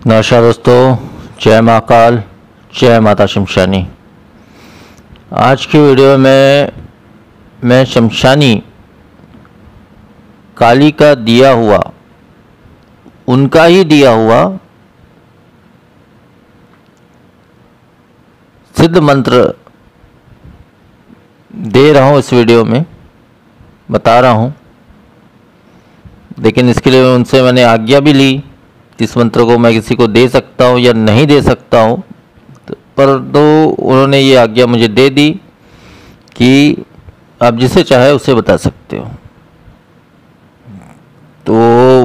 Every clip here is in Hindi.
नमस्कार दोस्तों, जय महाकाल, जय माता शमशानी। आज की वीडियो में मैं शमशानी काली का दिया हुआ, उनका ही दिया हुआ सिद्ध मंत्र दे रहा हूँ। इस वीडियो में बता रहा हूँ, लेकिन इसके लिए उनसे मैंने आज्ञा भी ली। इस मंत्र को मैं किसी को दे सकता हूँ या नहीं दे सकता हूँ, पर तो उन्होंने ये आज्ञा मुझे दे दी कि आप जिसे चाहे उसे बता सकते हो। तो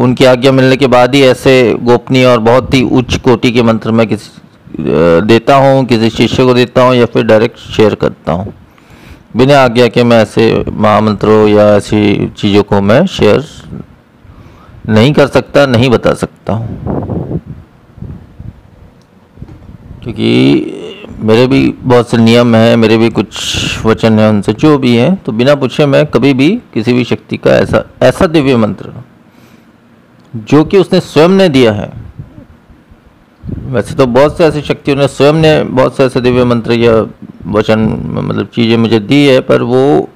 उनकी आज्ञा मिलने के बाद ही ऐसे गोपनीय और बहुत ही उच्च कोटि के मंत्र मैं किसी देता हूँ, किसी शिष्य को देता हूँ या फिर डायरेक्ट शेयर करता हूँ। बिना आज्ञा के मैं ऐसे महामंत्रों या ऐसी चीज़ों को मैं शेयर नहीं कर सकता, नहीं बता सकता हूँ, क्योंकि मेरे भी बहुत से नियम हैं, मेरे भी कुछ वचन हैं उनसे, जो भी है। तो बिना पूछे मैं कभी भी किसी भी शक्ति का ऐसा दिव्य मंत्र जो कि उसने स्वयं ने दिया है। वैसे तो बहुत से ऐसी शक्तियों ने स्वयं ने बहुत से ऐसे दिव्य मंत्र या वचन मतलब चीज़ें मुझे दी है, पर वो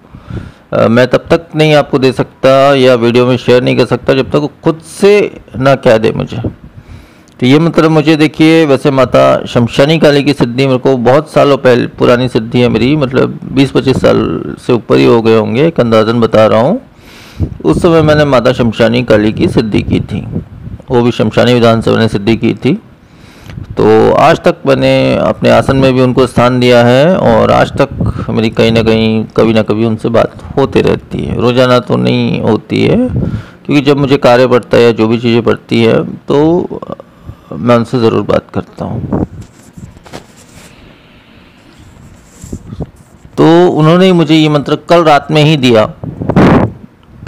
मैं तब तक नहीं आपको दे सकता या वीडियो में शेयर नहीं कर सकता जब तक वो खुद से ना कह दे मुझे। तो ये मतलब मुझे देखिए, वैसे माता शमशानी काली की सिद्धि मेरे को बहुत सालों पहले पुरानी सिद्धि है मेरी, मतलब 20-25 साल से ऊपर ही हो गए होंगे, एक अंदाजन बता रहा हूँ। उस समय मैंने माता शमशानी काली की सिद्धि की थी, वो भी शमशानी विधान से मैंने सिद्धि की थी। तो आज तक मैंने अपने आसन में भी उनको स्थान दिया है और आज तक मेरी कहीं ना कहीं कभी ना कभी उनसे बात होती रहती है। रोज़ाना तो नहीं होती है, क्योंकि जब मुझे कार्य पड़ता है या जो भी चीज़ें पड़ती है तो मैं उनसे ज़रूर बात करता हूँ। तो उन्होंने मुझे ये मंत्र कल रात में ही दिया।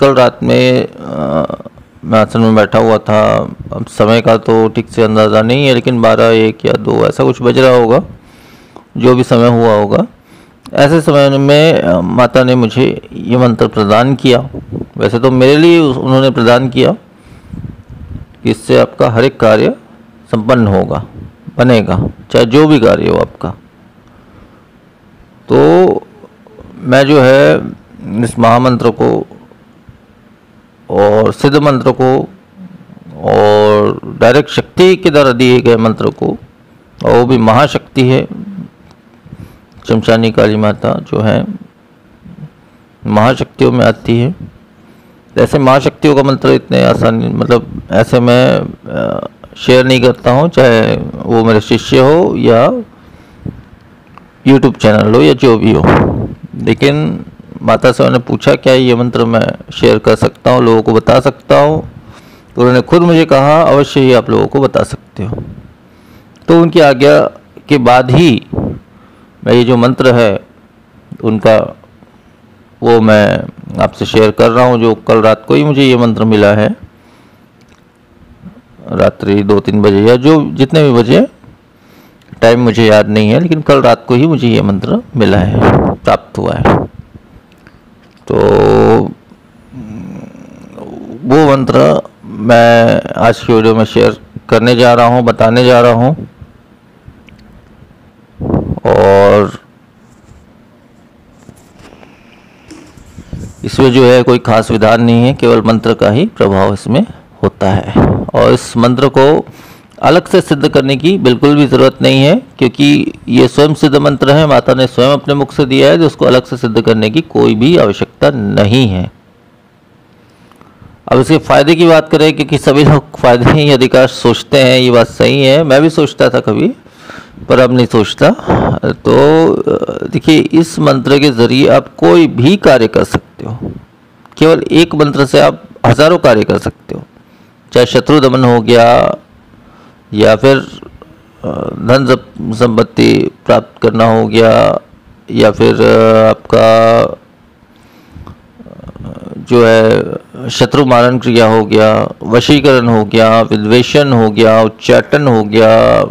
कल रात में मैं आसन में बैठा हुआ था। अब समय का तो ठीक से अंदाज़ा नहीं है, लेकिन 12, 1 या 2 ऐसा कुछ बज रहा होगा, जो भी समय हुआ होगा। ऐसे समय में माता ने मुझे ये मंत्र प्रदान किया। वैसे तो मेरे लिए उन्होंने प्रदान किया कि इससे आपका हर एक कार्य संपन्न होगा, बनेगा, चाहे जो भी कार्य हो आपका। तो मैं जो है इस महामंत्र को और सिद्ध मंत्र को और डायरेक्ट शक्ति के द्वारा दिए गए मंत्र को, और वो भी महाशक्ति है शमशानी काली माता, जो है महाशक्तियों में आती है। ऐसे महाशक्तियों का मंत्र इतने आसानी, मतलब ऐसे मैं शेयर नहीं करता हूँ, चाहे वो मेरे शिष्य हो या YouTube चैनल हो या जो भी हो। लेकिन माता से मैंने पूछा क्या ये मंत्र मैं शेयर कर सकता हूँ, लोगों को बता सकता हूँ? तो उन्होंने खुद मुझे कहा अवश्य ही आप लोगों को बता सकते हो। तो उनकी आज्ञा के बाद ही मैं ये जो मंत्र है उनका, वो मैं आपसे शेयर कर रहा हूँ। जो कल रात को ही मुझे ये मंत्र मिला है, रात्रि 2-3 बजे या जो जितने भी बजे, टाइम मुझे याद नहीं है, लेकिन कल रात को ही मुझे ये मंत्र मिला है, प्राप्त हुआ है। तो वो मंत्र मैं आज की वीडियो में शेयर करने जा रहा हूँ, बताने जा रहा हूँ। और इसमें जो है कोई खास विधान नहीं है, केवल मंत्र का ही प्रभाव इसमें होता है। और इस मंत्र को अलग से सिद्ध करने की बिल्कुल भी ज़रूरत नहीं है, क्योंकि ये स्वयं सिद्ध मंत्र है, माता ने स्वयं अपने मुख से दिया है, तो उसको अलग से सिद्ध करने की कोई भी आवश्यकता नहीं है। अब इसके फ़ायदे की बात करें, क्योंकि सभी लोग फ़ायदे ही अधिकार सोचते हैं, ये बात सही है, मैं भी सोचता था कभी, पर अब नहीं सोचता। तो देखिए, इस मंत्र के ज़रिए आप कोई भी कार्य कर सकते हो। केवल एक मंत्र से आप हज़ारों कार्य कर सकते हो, चाहे शत्रु दमन हो गया, या फिर धन संपत्ति प्राप्त करना हो गया, या फिर आपका जो है शत्रु मारण क्रिया हो गया, वशीकरण हो गया, विद्वेषण हो गया, उच्चाटन हो गया,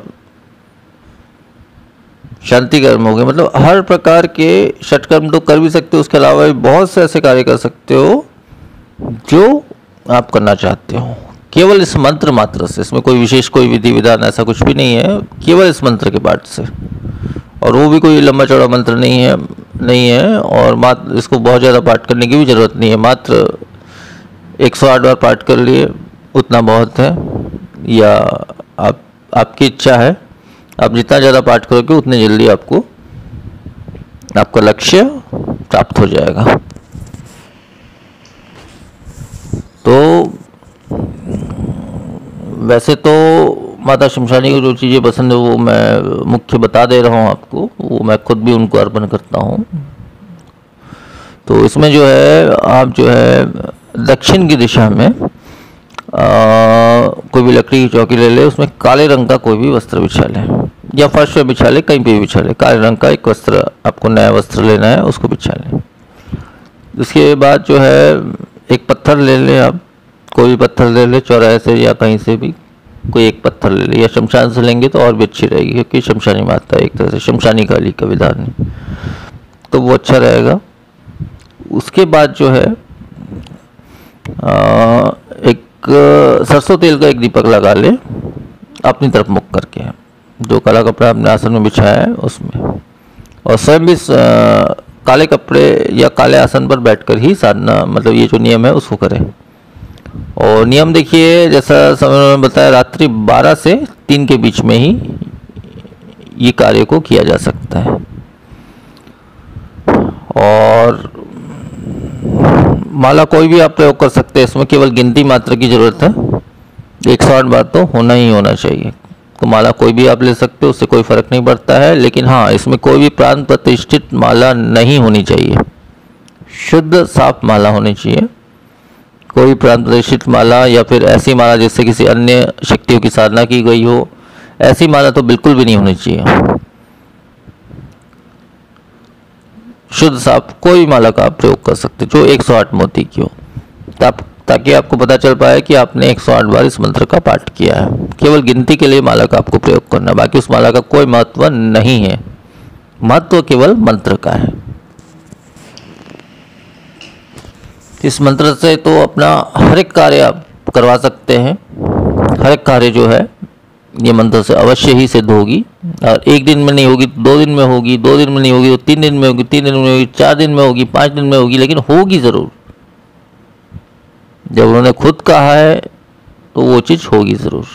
शांति कर्म हो गया। मतलब हर प्रकार के षटकर्म तो कर भी सकते हो, उसके अलावा भी बहुत से ऐसे कार्य कर सकते हो जो आप करना चाहते हो। केवल इस मंत्र मात्र से, इसमें कोई विशेष कोई विधि विधान ऐसा कुछ भी नहीं है, केवल इस मंत्र के पाठ से। और वो भी कोई लंबा चौड़ा मंत्र नहीं है और मात्र इसको बहुत ज़्यादा पाठ करने की भी ज़रूरत नहीं है, मात्र 108 बार पाठ कर लिए उतना बहुत है। या आपकी इच्छा है, आप जितना ज़्यादा पाठ करोगे उतने जल्दी आपका लक्ष्य प्राप्त हो जाएगा। तो वैसे तो माता शमशानी को जो चीज़ें पसंद है वो मैं मुख्य बता दे रहा हूँ आपको, वो मैं खुद भी उनको अर्पण करता हूँ। तो इसमें जो है आप जो है दक्षिण की दिशा में कोई भी लकड़ी की चौकी ले ले, उसमें काले रंग का कोई भी वस्त्र बिछा ले या फर्श पे बिछा ले, कहीं पे भी बिछा ले, काले रंग का एक वस्त्र, आपको नया वस्त्र लेना है, उसको बिछा ले। उसके बाद जो है एक पत्थर ले ले, आप कोई भी पत्थर ले ले, चौराहे से या कहीं से भी कोई एक पत्थर ले ले, या शमशान से लेंगे तो और भी अच्छी रहेगी, क्योंकि शमशानी माता एक तरह से शमशानी काली का विधान है, तो वो अच्छा रहेगा। उसके बाद जो है एक सरसों तेल का एक दीपक लगा ले अपनी तरफ मुख करके, जो काला कपड़ा अपने आसन में बिछाया है उसमें, और स्वयं भी काले कपड़े या काले आसन पर बैठकर ही साधना, मतलब ये जो नियम है उसको करें। और नियम देखिए, जैसा समय में बताया, रात्रि 12 से 3 के बीच में ही ये कार्य को किया जा सकता है। और माला कोई भी आप प्रयोग कर सकते हैं, इसमें केवल गिनती मात्र की जरूरत है, 108 बार तो होना ही होना चाहिए। तो माला कोई भी आप ले सकते हो, उससे कोई फर्क नहीं पड़ता है, लेकिन हाँ, इसमें कोई भी प्रांत प्रतिष्ठित माला नहीं होनी चाहिए, शुद्ध साफ माला होनी चाहिए। कोई प्रांत प्रतिष्ठित माला या फिर ऐसी माला जिससे किसी अन्य शक्तियों की साधना की गई हो, ऐसी माला तो बिल्कुल भी नहीं होनी चाहिए। शुद्ध साफ कोई माला का आप प्रयोग कर सकते जो 108 मोती की हो, ताकि आपको पता चल पाए कि आपने 108 बार इस मंत्र का पाठ किया है। केवल गिनती के लिए माला का आपको प्रयोग करना है, बाकी उस माला का कोई महत्व नहीं है, महत्व केवल मंत्र का है। इस मंत्र से तो अपना हर एक कार्य आप करवा सकते हैं, हर एक कार्य जो है ये मंत्र से अवश्य ही सिद्ध होगी। और एक दिन में नहीं होगी तो 2 दिन में होगी, 2 दिन में नहीं होगी तो 3 दिन में होगी, 3 दिन में होगी, 4 दिन में होगी, 5 दिन में होगी, लेकिन होगी ज़रूर। जब उन्होंने खुद कहा है तो वो चीज़ होगी ज़रूर।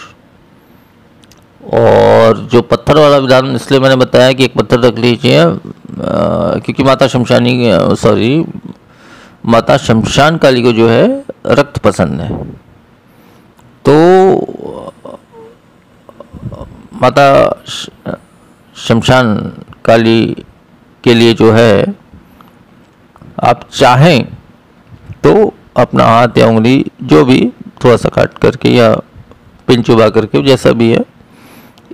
और जो पत्थर वाला विधान इसलिए मैंने बताया कि एक पत्थर रख लीजिए, क्योंकि माता शमशान काली को जो है रक्त पसंद है, तो माता शमशान काली के लिए जो है आप चाहें तो अपना हाथ या उंगली जो भी थोड़ा सा काट करके या पिन चुबा करके, जैसा भी है,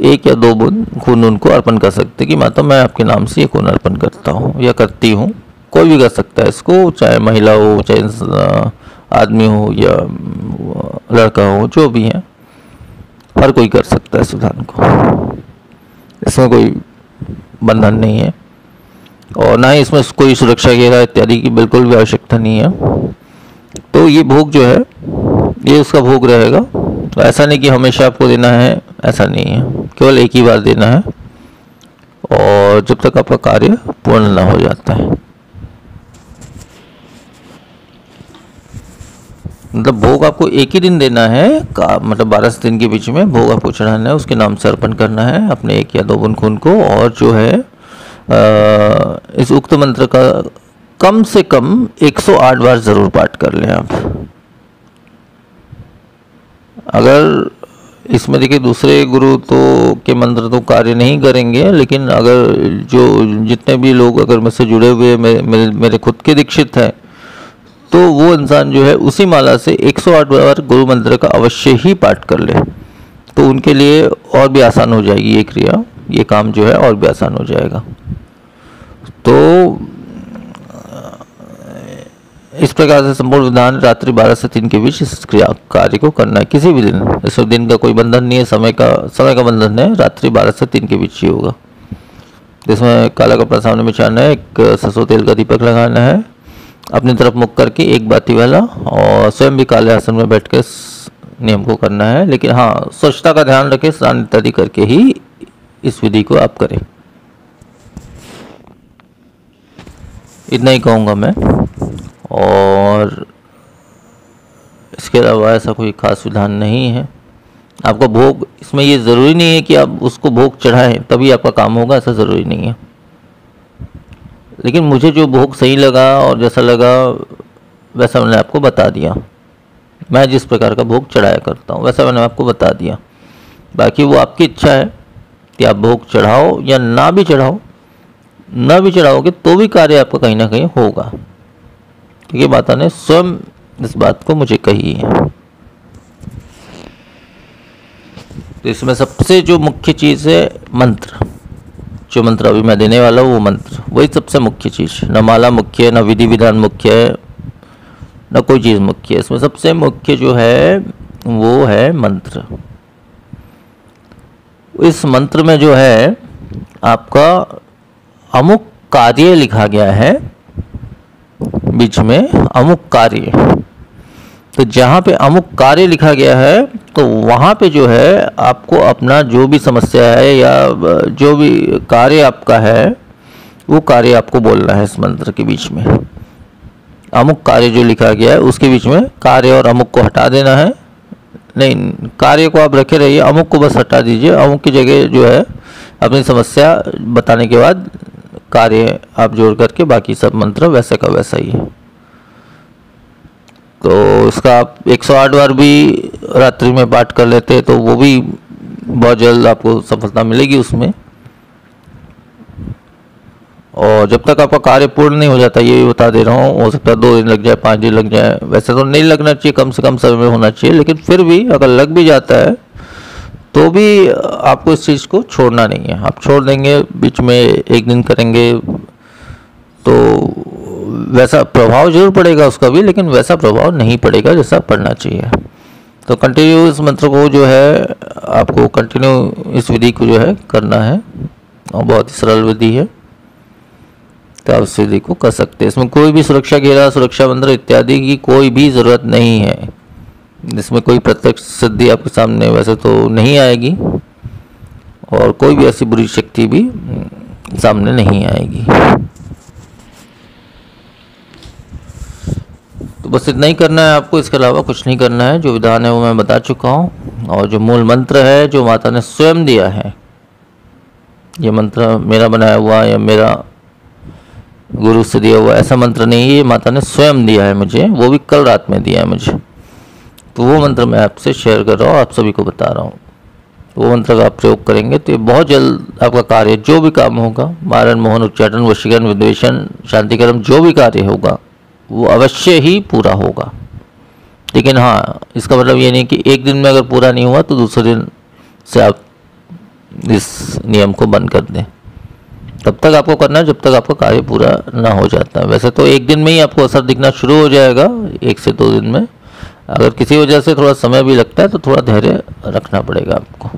1 या 2 बूंद खून उनको अर्पण कर सकते कि माता मैं आपके नाम से ये खून अर्पण करता हूँ या करती हूँ। कोई भी कर सकता है इसको, चाहे महिला हो, चाहे आदमी हो या लड़का हो, जो भी है, हर कोई कर सकता है इस विधान को। इसमें कोई बंधन नहीं है और ना ही इसमें कोई सुरक्षा घेरा इत्यादि की बिल्कुल भी आवश्यकता नहीं है। तो ये भोग जो है ये उसका भोग रहेगा, तो ऐसा नहीं कि हमेशा आपको देना है, ऐसा नहीं है, केवल एक ही बार देना है और जब तक आपका कार्य पूर्ण ना हो जाता है। मतलब भोग आपको एक ही दिन देना है, मतलब 12 से 3 के बीच में भोग आपको चढ़ाना है, उसके नाम से अर्पण करना है अपने 1 या 2 बूंद खून को। और जो है इस उक्त मंत्र का कम से कम 108 बार जरूर पाठ कर लें आप। अगर इसमें देखिए दूसरे गुरु तो के मंत्र तो कार्य नहीं करेंगे, लेकिन अगर जितने भी लोग अगर मुझसे जुड़े हुए मेरे खुद के दीक्षित हैं, तो वो इंसान जो है उसी माला से 108 बार गुरु मंत्र का अवश्य ही पाठ कर ले, तो उनके लिए और भी आसान हो जाएगी ये क्रिया, ये काम जो है और भी आसान हो जाएगा। तो इस प्रकार से संपूर्ण विधान रात्रि 12 से 3 के बीच इस क्रिया कार्य को करना है, किसी भी दिन। इस दिन का कोई बंधन नहीं है, समय का बंधन है, रात्रि 12 से 3 के बीच ही होगा। जिसमें काला कपड़ा सामने बिछाना है, एक सरसों तेल का दीपक लगाना है अपनी तरफ मुख करके, एक बाती वाला, और स्वयं भी काले आसन में बैठकर नियम को करना है, लेकिन हाँ स्वच्छता का ध्यान रखें, स्नान इत्यादि करके ही इस विधि को आप करें। इतना ही कहूँगा मैं, और इसके अलावा ऐसा कोई खास विधान नहीं है। आपका भोग, इसमें ये ज़रूरी नहीं है कि आप उसको भोग चढ़ाएं तभी आपका काम होगा, ऐसा ज़रूरी नहीं है। लेकिन मुझे जो भोग सही लगा और जैसा लगा वैसा मैंने आपको बता दिया। मैं जिस प्रकार का भोग चढ़ाया करता हूँ वैसा मैंने आपको बता दिया। बाकी वो आपकी इच्छा है कि आप भोग चढ़ाओ या ना भी चढ़ाओ। ना भी चढ़ाओगे तो भी कार्य आपका कहीं ना कहीं होगा, क्योंकि माता ने स्वयं इस बात को मुझे कही है। तो इसमें सबसे जो मुख्य चीज़ है मंत्र, जो मंत्र अभी मैं देने वाला हूँ वो मंत्र, वही सबसे मुख्य चीज़। न माला मुख्य है, न विधि विधान मुख्य है, न कोई चीज़ मुख्य है। इसमें सबसे मुख्य जो है वो है मंत्र। इस मंत्र में जो है आपका अमुक कार्य लिखा गया है, बीच में अमुक कार्य। तो जहाँ पे अमुक कार्य लिखा गया है तो वहाँ पे जो है आपको अपना जो भी समस्या है या जो भी कार्य आपका है वो कार्य आपको बोलना है इस मंत्र के बीच में। अमुक कार्य जो लिखा गया है उसके बीच में कार्य और अमुक को हटा देना है। नहीं, कार्य को आप रखे रहिए, अमुक को बस हटा दीजिए। अमुक की जगह जो है अपनी समस्या बताने के बाद कार्य आप जोड़ करके बाकी सब मंत्र वैसे का वैसा ही है। तो इसका आप 108 बार भी रात्रि में पाठ कर लेते तो वो भी बहुत जल्द आपको सफलता मिलेगी उसमें। और जब तक आपका कार्य पूर्ण नहीं हो जाता, ये भी बता दे रहा हूँ, हो सकता है 2 दिन लग जाए, 5 दिन लग जाए, वैसे तो नहीं लगना चाहिए, कम से कम समय में होना चाहिए। लेकिन फिर भी अगर लग भी जाता है तो भी आपको इस चीज़ को छोड़ना नहीं है। आप छोड़ देंगे, बीच में 1 दिन करेंगे तो वैसा प्रभाव जरूर पड़ेगा उसका भी, लेकिन वैसा प्रभाव नहीं पड़ेगा जैसा पड़ना चाहिए। तो कंटिन्यू इस मंत्र को जो है आपको कंटिन्यू इस विधि को जो है करना है, और बहुत ही सरल विधि है। तो आप इस विधि को कर सकते हैं। इसमें कोई भी सुरक्षा घेरा, सुरक्षा मंत्र इत्यादि की कोई भी ज़रूरत नहीं है। इसमें कोई प्रत्यक्ष सिद्धि आपके सामने वैसे तो नहीं आएगी, और कोई भी ऐसी बुरी शक्ति भी सामने नहीं आएगी। तो बस इतना ही करना है आपको, इसके अलावा कुछ नहीं करना है। जो विधान है वो मैं बता चुका हूँ, और जो मूल मंत्र है जो माता ने स्वयं दिया है, ये मंत्र मेरा बनाया हुआ या मेरा गुरु से दिया हुआ ऐसा मंत्र नहीं है, ये माता ने स्वयं दिया है मुझे, वो भी कल रात में दिया है मुझे। तो वो मंत्र मैं आपसे शेयर कर रहा हूँ, आप सभी को बता रहा हूँ। वो मंत्र का आप प्रयोग करेंगे तो ये बहुत जल्द आपका कार्य, जो भी काम होगा, मारण मोहन उच्चाटन वशीकरण विद्वेषण शांतिकर्म, जो भी कार्य होगा वो अवश्य ही पूरा होगा। लेकिन हाँ, इसका मतलब ये नहीं कि एक दिन में अगर पूरा नहीं हुआ तो दूसरे दिन से आप इस नियम को बंद कर दें। तब तक आपको करना है जब तक आपका कार्य पूरा ना हो जाता है। वैसे तो 1 दिन में ही आपको असर दिखना शुरू हो जाएगा, 1 से 2 दिन में। अगर किसी वजह से थोड़ा समय भी लगता है तो थोड़ा धैर्य रखना पड़ेगा आपको।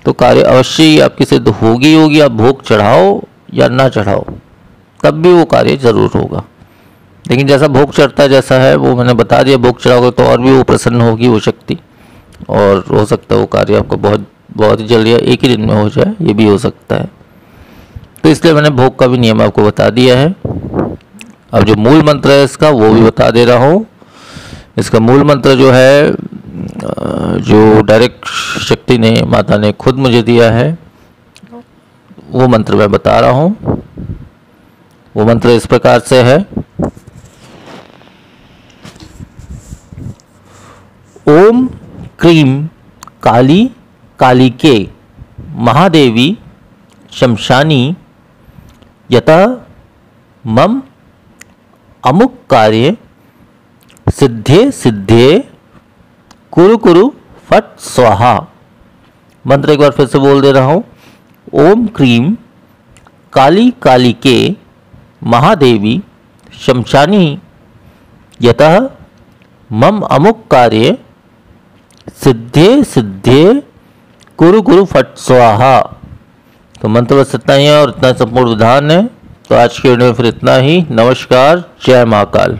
तो कार्य अवश्य ही आपकी सिद्ध होगी। आप भोग चढ़ाओ या ना चढ़ाओ, तब भी वो कार्य जरूर होगा। लेकिन जैसा भोग चढ़ता है, जैसा है वो मैंने बता दिया। भोग चढ़ाओगे तो और भी वो प्रसन्न होगी वो शक्ति, और हो सकता है वो कार्य आपको बहुत ही जल्दी 1 ही दिन में हो जाए, ये भी हो सकता है। तो इसलिए मैंने भोग का भी नियम आपको बता दिया है। अब जो मूल मंत्र है इसका वो भी बता दे रहा हूँ। इसका मूल मंत्र जो है, जो डायरेक्ट शक्ति ने, माता ने खुद मुझे दिया है, वो मंत्र मैं बता रहा हूँ। वो मंत्र इस प्रकार से है: ओम क्रीम काली कालिके महादेवी शमशानी यतः मम अमुक कार्य सिद्धे सिद्धे कुरु कुरु फट स्वाहा। मंत्र एक बार फिर से बोल दे रहा हूँ। ओम क्रीम काली कालिके महादेवी शमशानी यतः मम अमुक कार्य सिद्धे सिद्धे कुरु कुरु फट स्वाहा। तो मंत्र बस इतना ही है, और इतना संपूर्ण विधान है। तो आज के वीडियो में फिर इतना ही। नमस्कार, जय महाकाल।